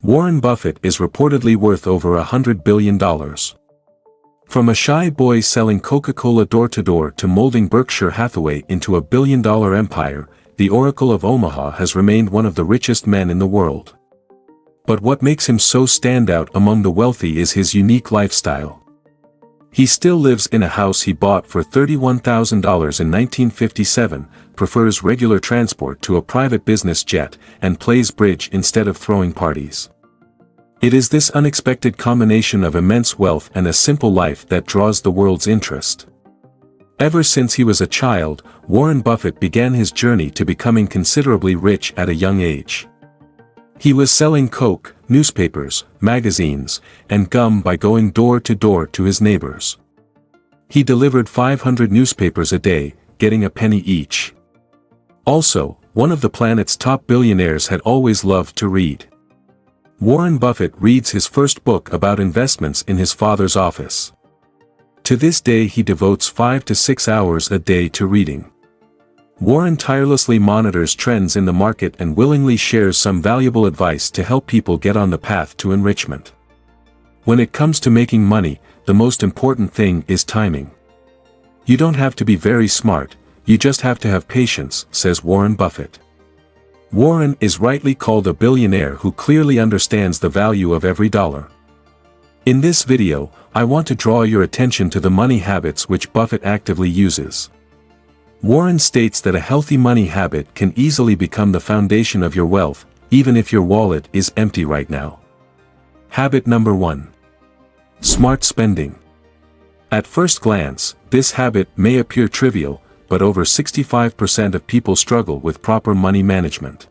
Warren Buffett is reportedly worth over $100 billion. From a shy boy selling Coca-Cola door-to-door to molding Berkshire Hathaway into a billion-dollar empire, the Oracle of Omaha has remained one of the richest men in the world. But what makes him so stand out among the wealthy is his unique lifestyle. He still lives in a house he bought for $31,000 in 1957, prefers regular transport to a private business jet, and plays bridge instead of throwing parties. It is this unexpected combination of immense wealth and a simple life that draws the world's interest. Ever since he was a child, Warren Buffett began his journey to becoming considerably rich at a young age. He was selling Coke, newspapers, magazines, and gum by going door to door to his neighbors. He delivered 500 newspapers a day, getting a penny each. Also, one of the planet's top billionaires had always loved to read. Warren Buffett reads his first book about investments in his father's office. To this day he devotes 5 to 6 hours a day to reading. Warren tirelessly monitors trends in the market and willingly shares some valuable advice to help people get on the path to enrichment. When it comes to making money, the most important thing is timing. You don't have to be very smart, you just have to have patience, says Warren Buffett. Warren is rightly called a billionaire who clearly understands the value of every dollar. In this video, I want to draw your attention to the money habits which Buffett actively uses. Warren states that a healthy money habit can easily become the foundation of your wealth, even if your wallet is empty right now. Habit number 1. Smart spending. At first glance, this habit may appear trivial, but over 65% of people struggle with proper money management.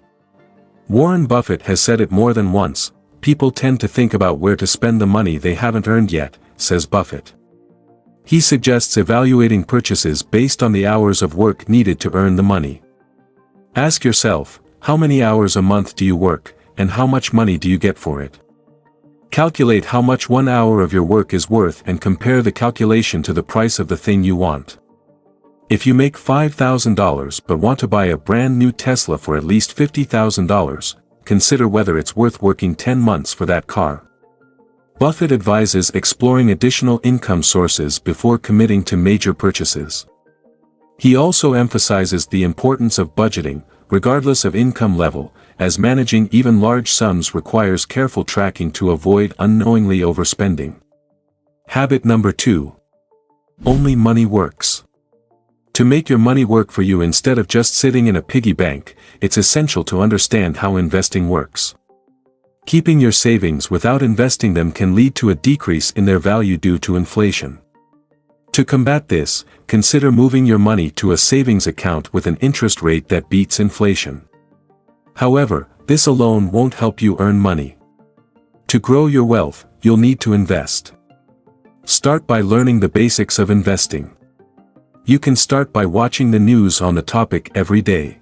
Warren Buffett has said it more than once, people tend to think about where to spend the money they haven't earned yet, says Buffett. He suggests evaluating purchases based on the hours of work needed to earn the money. Ask yourself, how many hours a month do you work, and how much money do you get for it? Calculate how much 1 hour of your work is worth and compare the calculation to the price of the thing you want. If you make $5,000 but want to buy a brand new Tesla for at least $50,000, consider whether it's worth working 10 months for that car. Buffett advises exploring additional income sources before committing to major purchases. He also emphasizes the importance of budgeting, regardless of income level, as managing even large sums requires careful tracking to avoid unknowingly overspending. Habit number 2. Only money works. To make your money work for you instead of just sitting in a piggy bank, it's essential to understand how investing works. Keeping your savings without investing them can lead to a decrease in their value due to inflation. To combat this, consider moving your money to a savings account with an interest rate that beats inflation. However, this alone won't help you earn money. To grow your wealth, you'll need to invest. Start by learning the basics of investing. You can start by watching the news on the topic every day.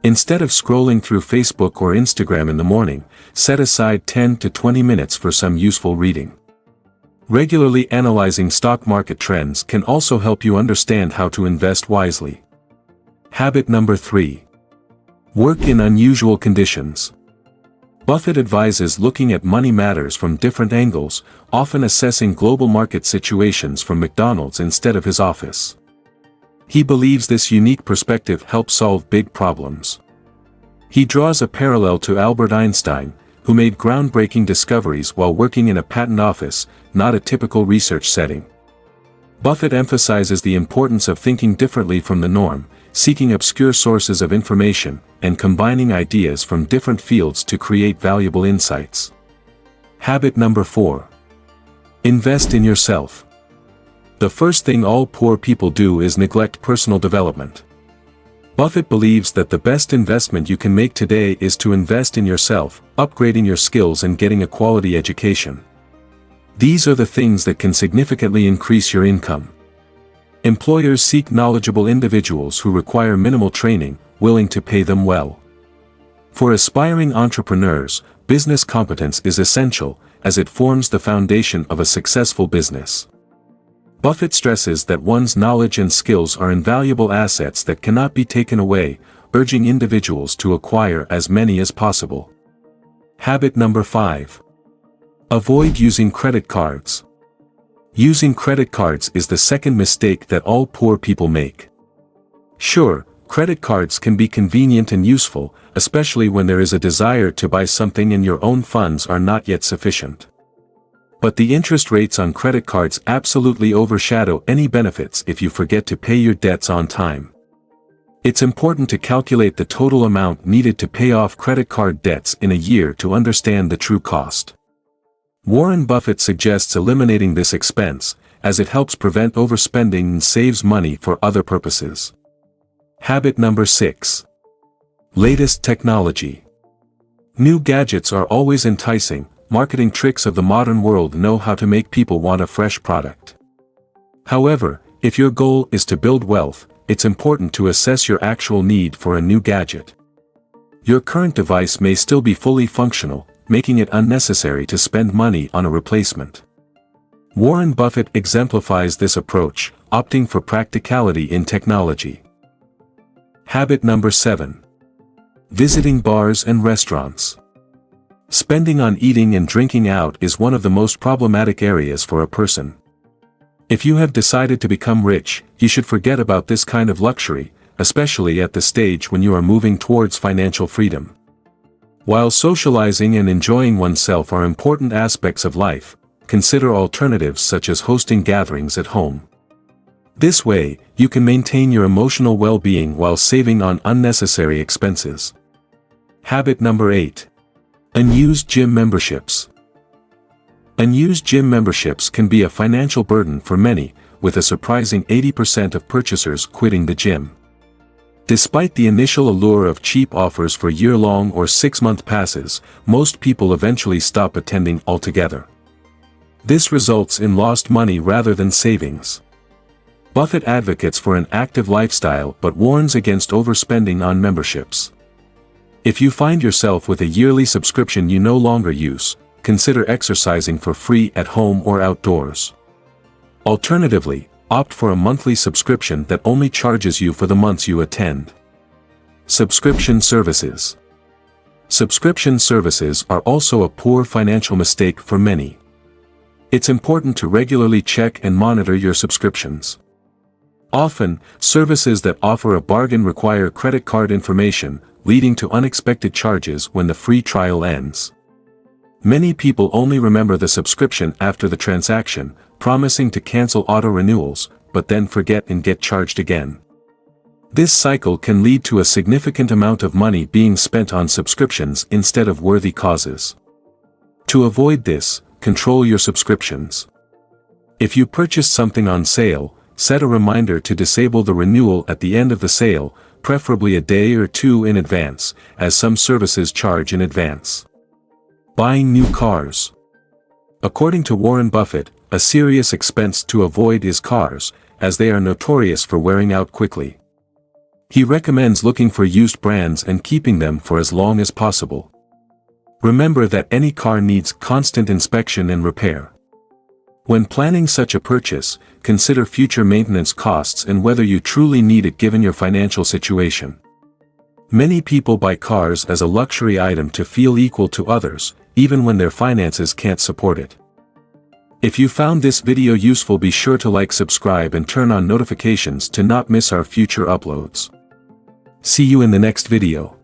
Instead of scrolling through Facebook or Instagram in the morning, set aside 10 to 20 minutes for some useful reading. Regularly analyzing stock market trends can also help you understand how to invest wisely. Habit number 3. Work in unusual conditions. Buffett advises looking at money matters from different angles, often assessing global market situations from McDonald's instead of his office. He believes this unique perspective helps solve big problems. He draws a parallel to Albert Einstein, who made groundbreaking discoveries while working in a patent office, not a typical research setting. Buffett emphasizes the importance of thinking differently from the norm, seeking obscure sources of information, and combining ideas from different fields to create valuable insights. Habit number 4. Invest in yourself. The first thing all poor people do is neglect personal development. Buffett believes that the best investment you can make today is to invest in yourself, upgrading your skills and getting a quality education. These are the things that can significantly increase your income. Employers seek knowledgeable individuals who require minimal training, willing to pay them well. For aspiring entrepreneurs, business competence is essential, as it forms the foundation of a successful business. Buffett stresses that one's knowledge and skills are invaluable assets that cannot be taken away, urging individuals to acquire as many as possible. Habit number 5. Avoid using credit cards. Using credit cards is the second mistake that all poor people make. Sure, credit cards can be convenient and useful, especially when there is a desire to buy something and your own funds are not yet sufficient. But the interest rates on credit cards absolutely overshadow any benefits if you forget to pay your debts on time. It's important to calculate the total amount needed to pay off credit card debts in a year to understand the true cost. Warren Buffett suggests eliminating this expense, as it helps prevent overspending and saves money for other purposes. Habit number 6. Latest technology. New gadgets are always enticing. Marketing tricks of the modern world know how to make people want a fresh product. However, if your goal is to build wealth, it's important to assess your actual need for a new gadget. Your current device may still be fully functional, making it unnecessary to spend money on a replacement. Warren Buffett exemplifies this approach, opting for practicality in technology. Habit number 7. Visiting bars and restaurants. Spending on eating and drinking out is one of the most problematic areas for a person. If you have decided to become rich, you should forget about this kind of luxury, especially at the stage when you are moving towards financial freedom. While socializing and enjoying oneself are important aspects of life, consider alternatives such as hosting gatherings at home. This way, you can maintain your emotional well-being while saving on unnecessary expenses. Habit number 8. Unused gym memberships. Unused gym memberships can be a financial burden for many, with a surprising 80% of purchasers quitting the gym. Despite the initial allure of cheap offers for year-long or 6-month passes, most people eventually stop attending altogether. This results in lost money rather than savings. Buffett advocates for an active lifestyle but warns against overspending on memberships. If you find yourself with a yearly subscription you no longer use, consider exercising for free at home or outdoors. Alternatively, opt for a monthly subscription that only charges you for the months you attend. Subscription services. Subscription services are also a poor financial mistake for many. It's important to regularly check and monitor your subscriptions. Often, services that offer a bargain require credit card information, leading to unexpected charges when the free trial ends. Many people only remember the subscription after the transaction, promising to cancel auto-renewals, but then forget and get charged again. This cycle can lead to a significant amount of money being spent on subscriptions instead of worthy causes. To avoid this, control your subscriptions. If you purchase something on sale, set a reminder to disable the renewal at the end of the sale, preferably a day or two in advance, as some services charge in advance. Buying new cars. According to Warren Buffett, a serious expense to avoid is cars, as they are notorious for wearing out quickly. He recommends looking for used brands and keeping them for as long as possible. Remember that any car needs constant inspection and repair. When planning such a purchase, consider future maintenance costs and whether you truly need it given your financial situation. Many people buy cars as a luxury item to feel equal to others, even when their finances can't support it. If you found this video useful, be sure to like, subscribe and turn on notifications to not miss our future uploads. See you in the next video.